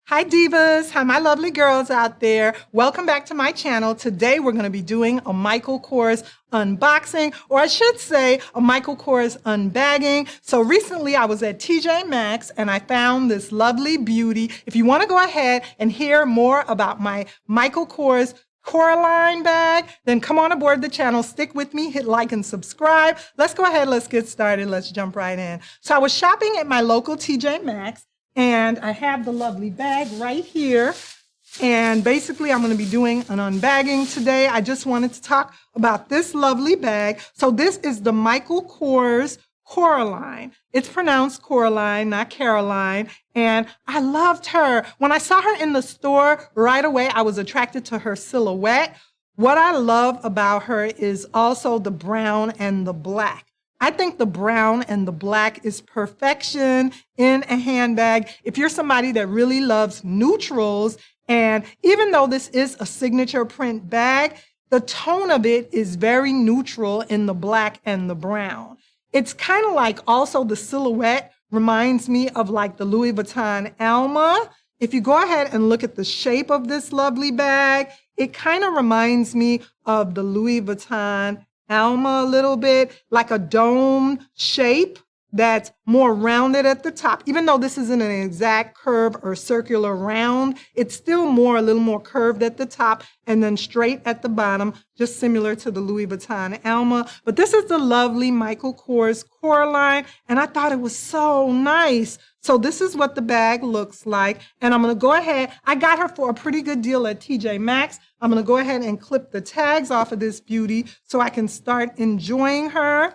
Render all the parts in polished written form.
Hi divas, hi my lovely girls out there. Welcome back to my channel. Today we're going to be doing a Michael Kors unboxing, or I should say a Michael Kors unbagging. So recently I was at TJ Maxx and I found this lovely beauty. If you want to go ahead and hear more about my Michael Kors Coraline bag, then come on aboard the channel, stick with me, hit like and subscribe. Let's go ahead, let's get started, let's jump right in. So I was shopping at my local TJ Maxx, and I have the lovely bag right here. And basically, I'm going to be doing an unbagging today. I just wanted to talk about this lovely bag. So this is the Michael Kors Coraline. It's pronounced Coraline, not Caroline. And I loved her. When I saw her in the store right away, I was attracted to her silhouette. What I love about her is also the brown and the black. I think the brown and the black is perfection in a handbag. If you're somebody that really loves neutrals, and even though this is a signature print bag, the tone of it is very neutral in the black and the brown. It's kind of like also the silhouette reminds me of like the Louis Vuitton Alma. If you go ahead and look at the shape of this lovely bag, it kind of reminds me of the Louis Vuitton Alma a little bit, like a dome shape that's more rounded at the top. Even though this isn't an exact curve or circular round, it's still a little more curved at the top and then straight at the bottom, just similar to the Louis Vuitton Alma. But this is the lovely Michael Kors Coraline, and I thought it was so nice. So this is what the bag looks like, and I'm gonna go ahead, I got her for a pretty good deal at TJ Maxx. I'm gonna go ahead and clip the tags off of this beauty so I can start enjoying her.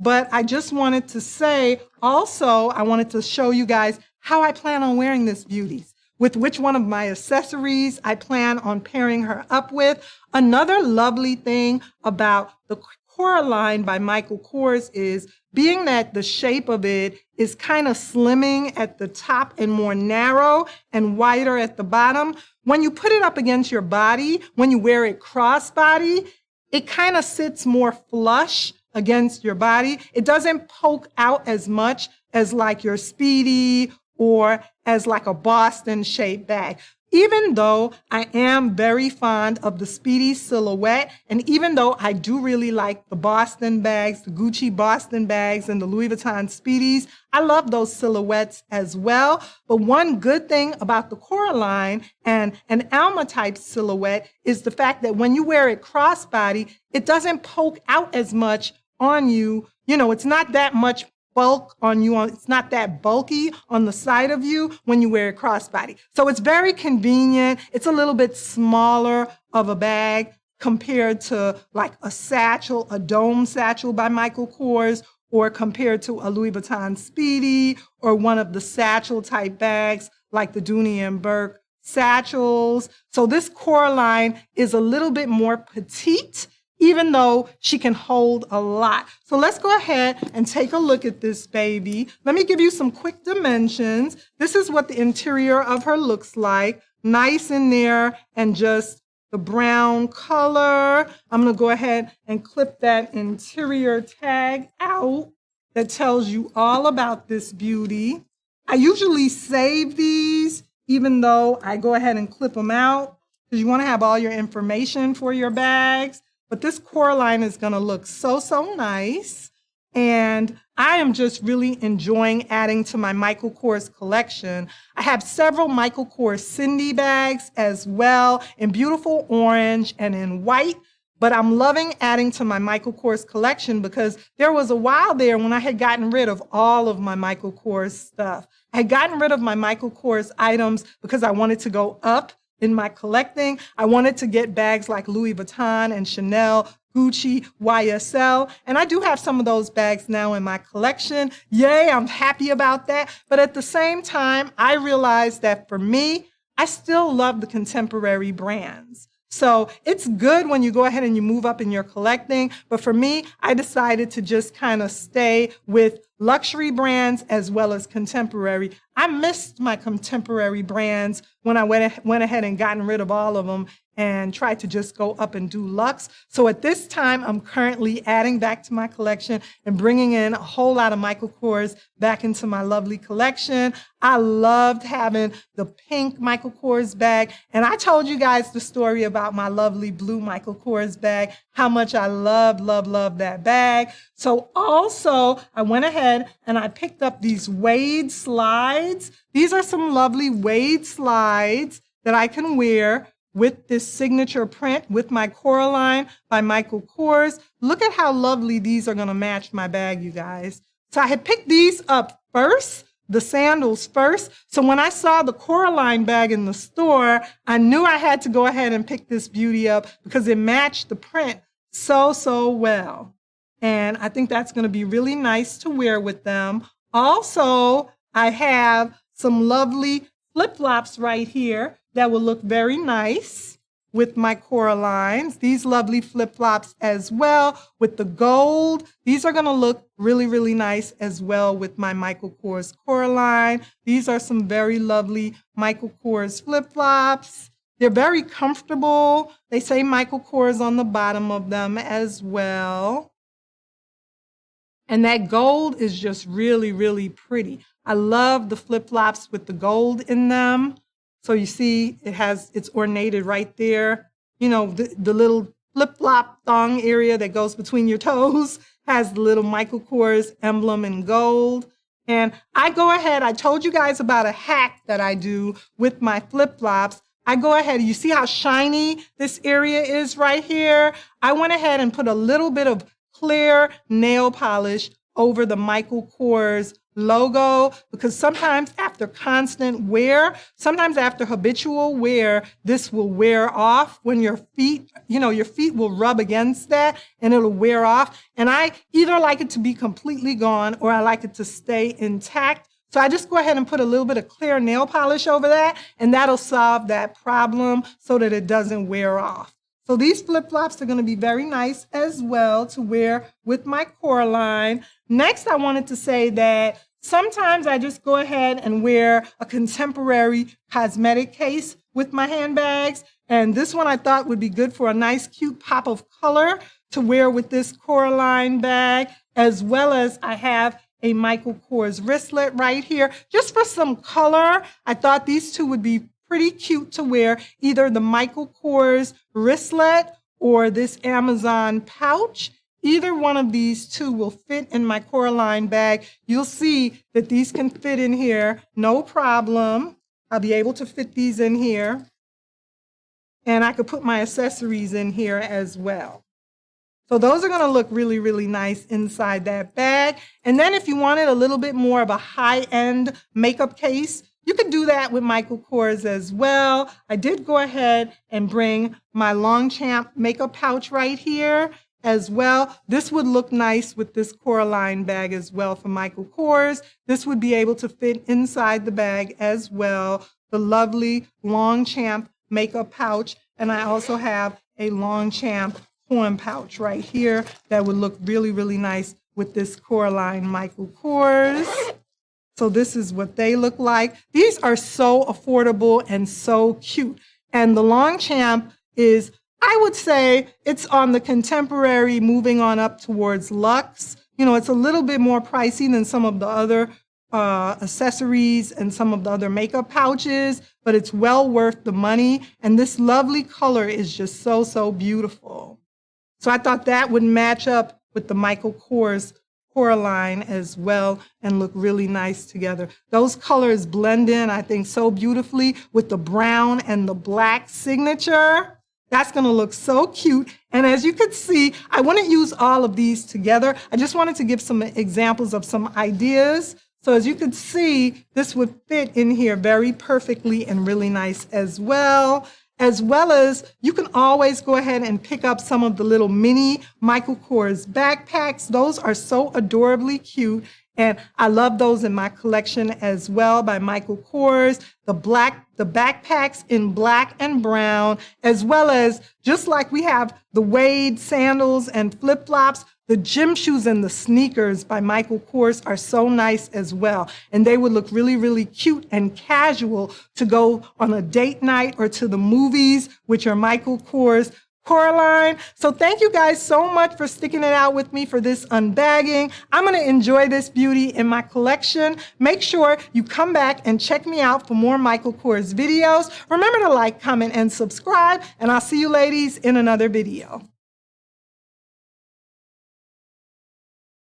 But I just wanted to say, also, I wanted to show you guys how I plan on wearing this beauty, with which one of my accessories I plan on pairing her up with. Another lovely thing about the Coraline by Michael Kors is being that the shape of it is kind of slimming at the top and more narrow and wider at the bottom. When you put it up against your body, when you wear it crossbody, it kind of sits more flush against your body. It doesn't poke out as much as like your Speedy or as like a Boston shaped bag. Even though I am very fond of the Speedy silhouette, and even though I do really like the Boston bags, the Gucci Boston bags and the Louis Vuitton Speedies, I love those silhouettes as well. But one good thing about the Coraline and an Alma type silhouette is the fact that when you wear it crossbody, it doesn't poke out as much on you. You know, it's not that much bulk on you, it's not that bulky on the side of you when you wear it crossbody. So it's very convenient. It's a little bit smaller of a bag compared to like a satchel, a dome satchel by Michael Kors, or compared to a Louis Vuitton Speedy, or one of the satchel type bags like the Dooney and Burke satchels. So this Coraline is a little bit more petite, even though she can hold a lot. So let's go ahead and take a look at this baby. Let me give you some quick dimensions. This is what the interior of her looks like. Nice in there, and just the brown color. I'm gonna go ahead and clip that interior tag out that tells you all about this beauty. I usually save these, even though I go ahead and clip them out, because you wanna have all your information for your bags. But this Coraline is gonna look so, so nice. And I am just really enjoying adding to my Michael Kors collection. I have several Michael Kors Cindy bags as well, in beautiful orange and in white. But I'm loving adding to my Michael Kors collection because there was a while there when I had gotten rid of all of my Michael Kors stuff. I had gotten rid of my Michael Kors items because I wanted to go up in my collecting. I wanted to get bags like Louis Vuitton and Chanel, Gucci, YSL, and I do have some of those bags now in my collection. Yay, I'm happy about that. But at the same time, I realized that for me, I still love the contemporary brands. So it's good when you go ahead and you move up in your collecting. But for me, I decided to just kind of stay with luxury brands as well as contemporary. I missed my contemporary brands when I went ahead and gotten rid of all of them and tried to just go up and do luxe. So at this time, I'm currently adding back to my collection and bringing in a whole lot of Michael Kors back into my lovely collection. I loved having the pink Michael Kors bag. And I told you guys the story about my lovely blue Michael Kors bag, how much I love that bag. So also, I went ahead and I picked up these Wade slides. These are some lovely Wade slides that I can wear with this signature print with my Coraline by Michael Kors. Look at how lovely these are going to match my bag, you guys. So I had picked these up first, the sandals first. So when I saw the Coraline bag in the store, I knew I had to go ahead and pick this beauty up because it matched the print so well. And I think that's going to be really nice to wear with them. Also, I have some lovely flip-flops right here that will look very nice with my Coralines. These lovely flip-flops as well with the gold. These are going to look really nice as well with my Michael Kors Coraline. These are some very lovely Michael Kors flip-flops. They're very comfortable. They say Michael Kors on the bottom of them as well. And that gold is just really pretty. I love the flip-flops with the gold in them. So you see it's ornated right there. You know, the little flip-flop thong area that goes between your toes has the little Michael Kors emblem in gold. And I go ahead, I told you guys about a hack that I do with my flip-flops. I go ahead, you see how shiny this area is right here? I went ahead and put a little bit of clear nail polish over the Michael Kors logo, because sometimes after constant wear, sometimes after habitual wear, this will wear off when your feet will rub against that and it'll wear off. And I either like it to be completely gone or I like it to stay intact. So I just go ahead and put a little bit of clear nail polish over that, and that'll solve that problem so that it doesn't wear off. So these flip-flops are going to be very nice as well to wear with my Coraline. Next, I wanted to say that sometimes I just go ahead and wear a contemporary cosmetic case with my handbags. And this one I thought would be good for a nice, cute pop of color to wear with this Coraline bag, as well as I have a Michael Kors wristlet right here. Just for some color, I thought these two would be pretty cute to wear, either the Michael Kors wristlet or this Amazon pouch. Either one of these two will fit in my Coraline bag. You'll see that these can fit in here, no problem. I'll be able to fit these in here. And I could put my accessories in here as well. So those are going to look really nice inside that bag. And then if you wanted a little bit more of a high-end makeup case, you could do that with Michael Kors as well. I did go ahead and bring my Longchamp makeup pouch right here as well. This would look nice with this Coraline bag as well for Michael Kors. This would be able to fit inside the bag as well. The lovely Longchamp makeup pouch. And I also have a Longchamp horn pouch right here that would look really nice with this Coraline Michael Kors. So this is what they look like. These are so affordable and so cute. And the Longchamp is, I would say, it's on the contemporary, moving on up towards luxe. You know, it's a little bit more pricey than some of the other accessories and some of the other makeup pouches, but it's well worth the money. And this lovely color is just so beautiful. So I thought that would match up with the Michael Kors Coraline as well and look really nice together. Those colors blend in, I think, so beautifully with the brown and the black signature. That's going to look so cute. And as you can see, I want to use all of these together. I just wanted to give some examples of some ideas. So as you can see, this would fit in here very perfectly and really nice as well. As well as you can always go ahead and pick up some of the little mini Michael Kors backpacks. Those are so adorably cute. And I love those in my collection as well by Michael Kors. The backpacks in black and brown, as well as just like we have the Wade sandals and flip-flops, The gym shoes and the sneakers by Michael Kors are so nice as well. And they would look really, really cute and casual to go on a date night or to the movies, which are Michael Kors. Coraline. So thank you guys so much for sticking it out with me for this unbagging. I'm going to enjoy this beauty in my collection. Make sure you come back and check me out for more Michael Kors videos. Remember to like, comment, and subscribe, and I'll see you ladies in another video.